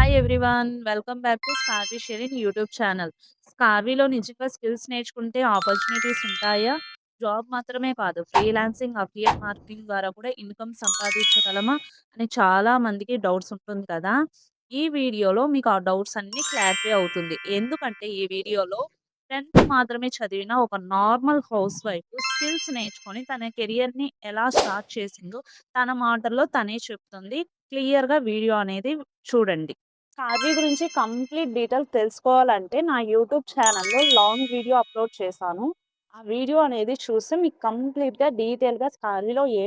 Hi everyone. Welcome back to స్కార్వీ షెరీన్ YouTube channel. స్కార్వీలో నిజంగా స్కిల్స్ నేర్చుకుంటే ఆపర్చునిటీస్ ఉంటాయా? జాబ్ మాత్రమే కాదు, ఫ్రీలాన్సింగ్, అఫిలియేట్ మార్కెటింగ్ ద్వారా కూడా ఇన్‌కమ్ సంపాదించగలమా? అని చాలా మందికి డౌట్స్ ఉంటుంది కదా! ఈ వీడియోలో మీకు ఆ డౌట్స్ అన్నీ క్లారిఫై అవుతుంది. ఎందుకంటే ఈ వీడియోలో 10థ్ మాత్రమే చదివిన ఒక నార్మల్ హౌస్ వైఫ్ స్కిల్స్ నేర్చుకొని తన కెరియర్‌ని ఎలా స్టార్ట్ చేసిందో తన మాటల్లో తనే చెప్తుంది. క్లియర్‌గా వీడియో అనేది చూడండి. కార్వీ గురించి కంప్లీట్ డీటెయిల్స్ తెలుసుకోవాలంటే నా యూట్యూబ్ ఛానల్‌లో లాంగ్ వీడియో అప్‌లోడ్ చేశాను. ఆ వీడియో అనేది చూస్తే మీకు కంప్లీట్‌గా డీటెయిల్‌గా కార్వీలో ఏ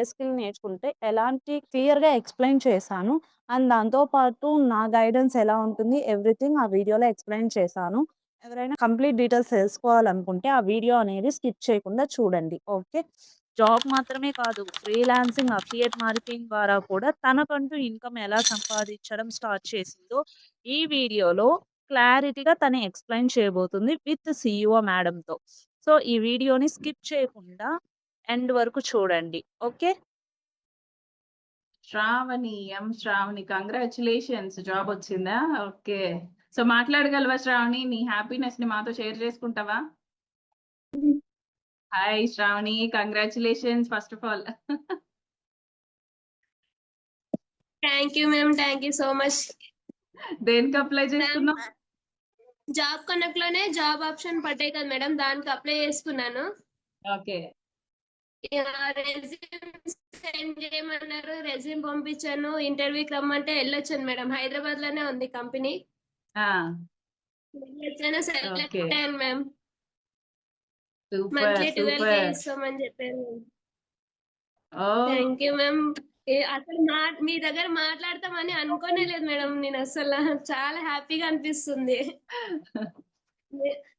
స్కిల్ నేర్చుకుంటే ఎలాంటి క్లియర్‌గా ఎక్స్‌ప్లెయిన్ చేశాను. అండ్ దాంతో పాటు నా గైడెన్స్ ఎలా ఉంటుంది ఎవ్రీథింగ్ ఆ వీడియోలో ఎక్స్‌ప్లెయిన్ చేశాను. ఎవరైనా కంప్లీట్ డీటెయిల్స్ తెలుసుకోవాలనుకుంటే ఆ వీడియో అనేది స్కిప్ చేయకుండా చూడండి. ఓకే. జాబ్ మాత్రమే కాదు, ఫ్రీలాన్సింగ్, అఫిలియేట్ మార్కెటింగ్ ద్వారా కూడా తనకంటూ ఇన్‌కమ్ ఎలా సంపాదించడం స్టార్ట్ చేసిందో ఈ వీడియోలో క్లారిటీగా తను ఎక్స్‌ప్లెయిన్ చేయబోతుంది విత్ సీఈఓ మేడమ్‌తో. సో, ఈ వీడియోని స్కిప్ చేయకుండా ఎండ్ వరకు చూడండి. ఓకే. శ్రావణి కంగ్రాచ్యులేషన్స్ జాబ్ వచ్చిందా? ఓకే. సో మాట్లాడగలవా శ్రావణి? నీ హ్యాపీనెస్ ని మాతో షేర్ చేసుకుంటావా? Hi Shravani, congratulations first of all. Thank you ma'am. Thank you so much. దేనికి అప్లై చేసుకున్నావు? జాబ్ కనెక్ట్ లోనే జాబ్ ఆప్షన్ పడ్డాయి కదా మేడం, దానికి అప్లై చేసుకున్నాను. ఓకే. రెజ్యూమ్ సెండ్ చేయమన్నారు, రెజ్యూమ్ పంపించాను. ఇంటర్వ్యూకి రమ్మంటే వెళ్ళొచ్చాను మేడం. హైదరాబాద్ లోనే ఉంది కంపెనీ. వెళ్ళొచ్చాను, సెలెక్ట్ ఓకే. అయ్యాను ma'am. Super monthly 12K super. ఇస్తామని చెప్పారు. Oh thank you ma'am. అసలు మీ దగ్గర మాట్లాడతామని అనుకోనే లేదు మేడం. నేను అసలు చాలా హ్యాపీగా అనిపిస్తుంది.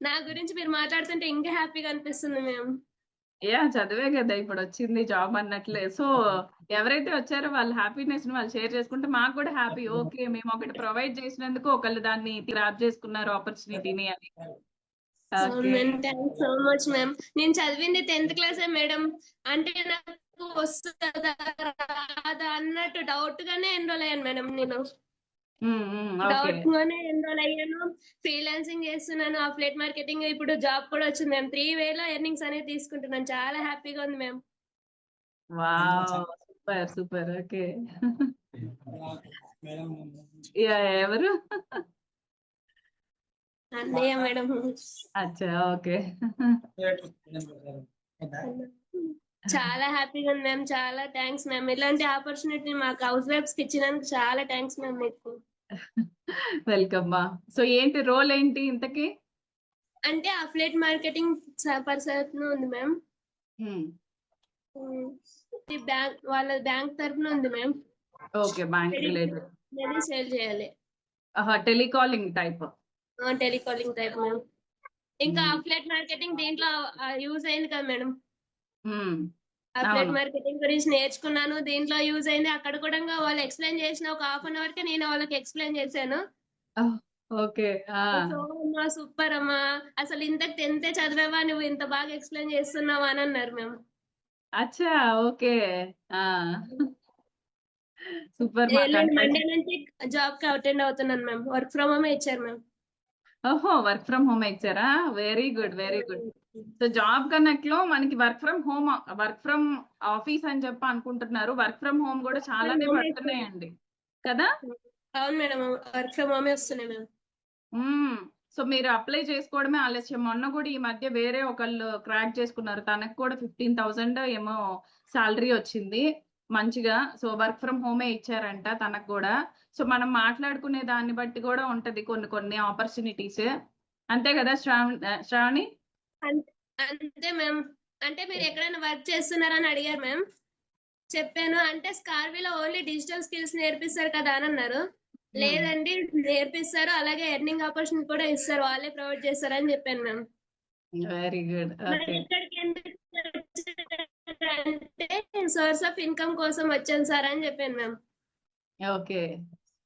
నా గురించి మీరు మాట్లాడుతుంటే ఇంకా హ్యాపీగా అనిపిస్తుంది మ్యామ్. చదివే కదా ఇప్పుడు వచ్చింది జాబ్ అన్నట్లే. సో ఎవరైతే వచ్చారో వాళ్ళ హ్యాపీనెస్ ని వాళ్ళు షేర్ చేసుకుంటే మాకు కూడా హ్యాపీ. ఓకే, మేము ఒకటి ప్రొవైడ్ చేసినందుకు ఒకళ్ళు దాన్ని గ్రాప్ చేసుకున్నారు ఆపర్చునిటీని అని. అవును ma'am. Thanks so much ma'am. నేను చదివింది 10th క్లాసే మేడం. అంటే నాకు వస్తుందా రాదా అన్నట్టు డౌట్ గానే ఎన్రోల్ అయ్యాను మేడం. నేను డౌట్ గానే ఎన్రోల్ అయ్యాను. ఫ్రీలాన్సింగ్ చేస్తున్నాను, అఫిలియేట్ మార్కెటింగ్. ఇప్పుడు జాబ్ కూడా వచ్చింది మ్యామ్. 3,000 ఎర్నింగ్స్ అనేది తీసుకుంటున్నాను. చాలా హ్యాపీగా ఉంది ma'am. Wow, super super. Okay. ఎవరు? అన్నయ్య మేడం. అచ్చా, ఓకే. చాలా హ్యాపీగా ఉంది మ్యామ్. చాలా థ్యాంక్స్ మ్యామ్. ఇలాంటి ఆపర్చునిటీ మాకు హౌస్ వైఫ్స్ కి ఇచ్చినందుకు చాలా థ్యాంక్స్ మ్యామ్ మీకు. వెల్కమ్ మా. సో ఏంటి రోల్ ఏంటి ఇంతకి? అంటే అఫిలియేట్ మార్కెటింగ్ పర్సన్ ఉంది మ్యామ్. బ్యాంక్ వాళ్ళ బ్యాంక్ తరఫున ఉంది ma'am. Okay, bank related. Sale చేయాలి. Telecalling type. Telecalling type ma'am. ఇంకా అఫిలియేట్ మార్కెటింగ్ దీంట్లో యూజ్ అయింది కదా మేడం. అఫిలియేట్ మార్కెటింగ్ గురించి నేర్చుకున్నాను, దీంట్లో యూజ్ అయింది. అక్కడ కూడా వాళ్ళు ఎక్స్ప్లెయిన్ చేసిన ఒక హాఫ్ అన్ అవర్ కి నేను వాళ్ళకి ఎక్స్ప్లెయిన్ చేశాను. ఓకే. సూపర్ అమ్మా, అసలు ఇంతకు 10th చదివావా, నువ్వు ఇంత బాగా ఎక్స్ప్లెయిన్ చేస్తున్నావా అని అన్నారు మేము. అచ్చా, ఓకే. సూపర్. మండే నుంచి జాబ్ కి అటెండ్ అవుతున్నాను మ్యామ్. వర్క్ ఫ్రమ్ హోమ్ ఇచ్చారు మ్యామ్. ఓహో, వర్క్ ఫ్రమ్ హోమ్ ఇచ్చారా? Very good very good. So job connect లో మనకి వర్క్ ఫ్రమ్ ఆఫీస్ అని చెప్పి అనుకుంటున్నారు. వర్క్ ఫ్రమ్ హోమ్ కూడా చాలానే పడుతున్నాయండి కదా? అవును మేడం, వర్క్ ఫ్రమ్ హోమే వస్తున్నాయి మేడం. సో మీరు అప్లై చేసుకోవడమే ఆలస్యం. మొన్న కూడా ఈ మధ్య వేరే ఒకళ్ళు క్రాక్ చేసుకున్నారు, తనకు కూడా 15,000 ఏమో సాలరీ వచ్చింది మంచిగా. సో వర్క్ ఫ్రమ్ హోమే ఇచ్చారంట తనకు కూడా. సో మనం మాట్లాడుకునే దాన్ని బట్టి కూడా ఉంటది కొన్ని ఆపర్చునిటీస్. అంతే కదా శ్రావణి? అంతే మ్యామ్. అంటే మీరు ఎక్కడైనా వర్క్ చేస్తున్నారని అడిగారు మ్యామ్. చెప్పాను. అంటే స్కార్వీలో ఓన్లీ డిజిటల్ స్కిల్స్ నేర్పిస్తారు కదా అని అన్నారు. లేదండి, నేర్పిస్తారు, అలాగే ఎర్నింగ్ ఆపర్చునిటీ కూడా ఇస్తారు, వాళ్ళే ప్రొవైడ్ చేస్తారు అని చెప్పాను మ్యామ్. Very good. ఇక్కడికి ఎందుకు అంటే సోర్స్ ఆఫ్ ఇన్కమ్ కోసం వచ్చాను సార్ అని చెప్పాను మ్యామ్. Okay,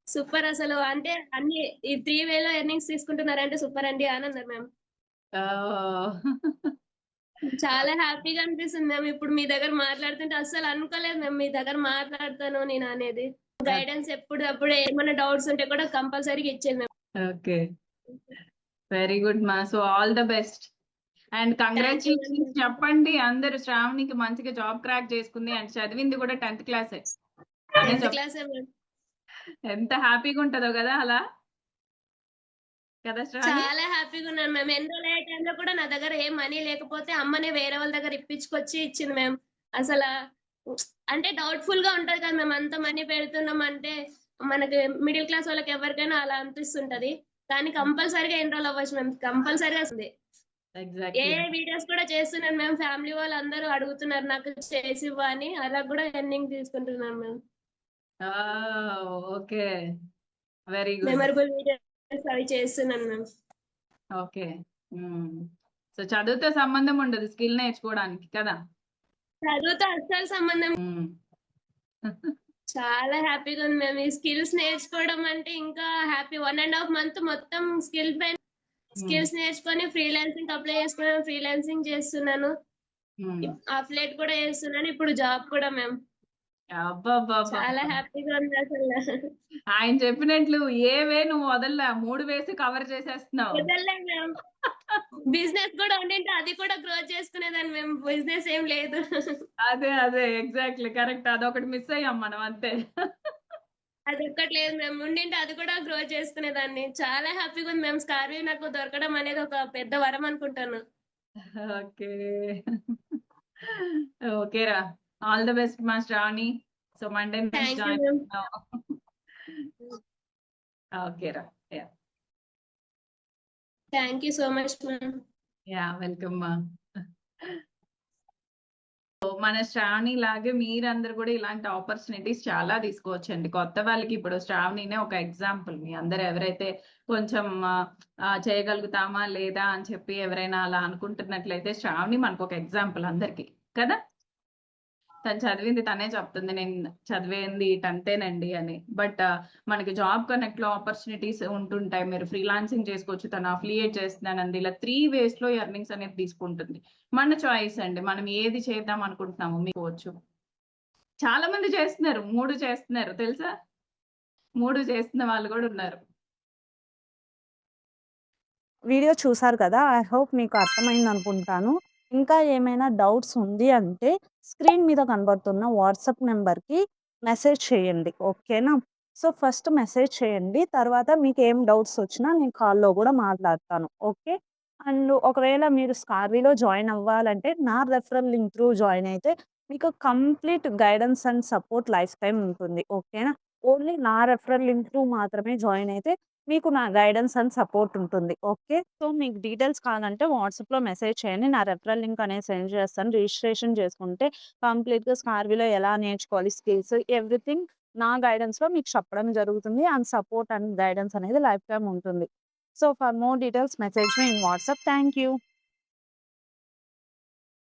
super. అసలు అంటే అన్ని 3,000 ఎర్నింగ్స్ తీసుకుంటున్నారంటే సూపర్ అండి అని అన్నారు మ్యామ్. చాలా హ్యాపీగా అనిపిస్తుంది మ్యామ్. ఇప్పుడు మీ దగ్గర మాట్లాడుతుంటే అస్సలు అనుకోలేదు మ్యామ్ మీ దగ్గర మాట్లాడతాను నేను అనేది. గైడెన్స్ ఎప్పుడప్పుడు ఏమైనా డౌట్స్ ఉంటే కూడా కంపల్సరీగా ఇచ్చేది మ్యామ్. ఓకే. వెరీ గుడ్ మా. So all the best and congratulations చెప్పండి అందరూ. శ్రావణికి మంచిగా జాబ్ క్రాక్ చేసుకుంది అండ్ చదివింది కూడా 10th క్లాసే. తనే 10th క్లాసే మ్యామ్. ఎంత హ్యాపీగా ఉంటుందో కదా అలా, కదా శ్రావణి? చాలా హ్యాపీగా ఉన్నాను మ్యామ్. ఎన్రోల్ అయ్యే టైంలో కూడా నా దగ్గర ఏం మనీ లేకపోతే అమ్మనే వేరే వాళ్ళ దగ్గర ఇప్పించుకొచ్చి ఇచ్చింది మ్యామ్. అసలు అంటే డౌట్ఫుల్ గా ఉంటది కదా మేము అంత మనీ పెడుతున్నాం అంటే మనకి మిడిల్ క్లాస్ వాళ్ళకి ఎవరికైనా అలా అనిపిస్తుంటది. కానీ కంపల్సరీగా ఎన్రోల్ అవ్వచ్చు మ్యామ్. కంపల్సరీగా వస్తుంది. ఏ ఎగ్జాక్ట్లీ. వీడియోస్ కూడా చేస్తున్నాను మ్యామ్. ఫ్యామిలీ వాళ్ళు అందరూ అడుగుతున్నారు నాకు చేసి ఇవ్వ అని. అలా కూడా ఎర్నింగ్ తీసుకుంటున్నాను ma'am. Okay. Very good. Memorable videos అవి చేస్తున్నాను మ్యామ్. ఓకే. సో చదువుతో సంబంధం ఉండదు స్కిల్ నేర్చుకోవడానికి కదా. చదువుతో అస్సలు సంబంధం. మ్మ్. చాలా హ్యాపీగా ఉంది మ్యామ్. ఈ స్కిల్స్ నేర్చుకోవడం అంటే ఇంకా హ్యాపీ. 1.5 month మొత్తం స్కిల్స్ నేర్చుకొని ఫ్రీలాన్సింగ్ అప్లై చేసుకున్నాను. ఫ్రీలాన్సింగ్ చేస్తున్నాను. అఫ్లేట్ కూడా చేస్తున్నాను. ఇప్పుడు జాబ్ కూడా మ్యామ్. అబ్బబ్బబ్బా. చాలా హ్యాపీగా ఉంది అసలు. ఆయన చెప్పినట్లు ఏవే నువ్వు వదల్లా 3 వేసి కవర్ చేసేస్తున్నావు. వదలలే మ్యామ్. బిజినెస్ కూడా ఉండింటే అది కూడా గ్రో చేసుకునేదాన్ని మేము. బిజినెస్ ఏం లేదు. అదే ఎగ్జాక్ట్లీ కరెక్ట్. అదొకటి మిస్ అయ్యాం మనం అంతే. అది ఒక్కటి లేదు మేము. ఉండింటే అది కూడా గ్రో చేసుకునేదాన్ని. చాలా హ్యాపీగా ఉంది మేము. స్కార్వి నాకు దొరకడం అనేది ఒక పెద్ద వరం అనుకుంటాను. ఓకే. ఓకేరా. ఆల్ ద బెస్ట్ మా శ్రావణి. సో మండే నుంచి థ్యాంక్ యూ జాయిన్ మ్యామ్. ఓకేరా. Thank you so much ma'am. Welcome మా. మన శ్రావణి లాగే మీరందరూ కూడా ఇలాంటి ఆపర్చునిటీస్ చాలా తీసుకోవచ్చండి. కొత్త వాళ్ళకి ఇప్పుడు శ్రావణినే ఒక ఎగ్జాంపుల్. మీ అందరు ఎవరైతే కొంచెం చేయగలుగుతామా లేదా అని చెప్పి ఎవరైనా అలా అనుకుంటున్నట్లయితే శ్రావణి మనకు ఒక ఎగ్జాంపుల్ అందరికి కదా. తను చదివింది తనే చెప్తుంది, నేను చదివింది అంతేనండి అని. బట్ మనకి జాబ్ కనెక్ట్ లో ఆపర్చునిటీస్ ఉంటుంటాయి. మీరు ఫ్రీలాన్సింగ్ చేసుకోవచ్చు. తను అఫిలియేట్ చేస్తున్నానండి. ఇలా 3 ways లో ఎర్నింగ్స్ అనేది తీసుకుంటుంది. మన చాయిస్ అండి, మనం ఏది చేద్దాం అనుకుంటున్నాము మీకోవచ్చు. చాలా మంది చేస్తున్నారు, 3 చేస్తున్నారు తెలుసా. 3 చేస్తున్న వాళ్ళు కూడా ఉన్నారు. వీడియో చూసారు కదా! ఐ హోప్ మీకు అర్థమైంది అనుకుంటాను. ఇంకా ఏమైనా డౌట్స్ ఉంది అంటే స్క్రీన్ మీద కనబడుతున్న వాట్సాప్ నెంబర్‌కి మెసేజ్ చేయండి. ఓకేనా? సో, ఫస్ట్ మెసేజ్ చేయండి. తర్వాత మీకేం డౌట్స్ వచ్చినా నేను కాల్‌లో గూడా మాట్లాడతాను. ఓకే? అండ్ ఒకవేళ మీరు స్కార్వీలో జాయిన్ అవ్వాలంటే నా రెఫరల్ లింక్ త్రూ జాయిన్ అయితే మీకు complete guidance and support life time ఉంటుంది. ఓకేనా? ఓన్లీ నా రెఫరల్ లింక్ త్రూ మాత్రమే జాయిన్ అయితే మీకు నా గైడెన్స్ అండ్ సపోర్ట్ ఉంటుంది. ఓకే. సో, మీకు డీటెయిల్స్ కావాలంటే వాట్సాప్‌లో మెసేజ్ చేయండి. నా రెఫరల్ లింక్ అనేది సెండ్ చేస్తాను. రిజిస్ట్రేషన్ చేసుకుంటే కంప్లీట్‌గా స్కార్వీలో ఎలా నేర్చుకోవాలి స్కిల్స్ ఎవ్రీథింగ్ నా గైడెన్స్‌లో మీకు చెప్పడం జరుగుతుంది. అండ్ సపోర్ట్ అండ్ గైడెన్స్ అనేది లైఫ్ టైమ్ ఉంటుంది. So, for more details message me in WhatsApp. Thank you.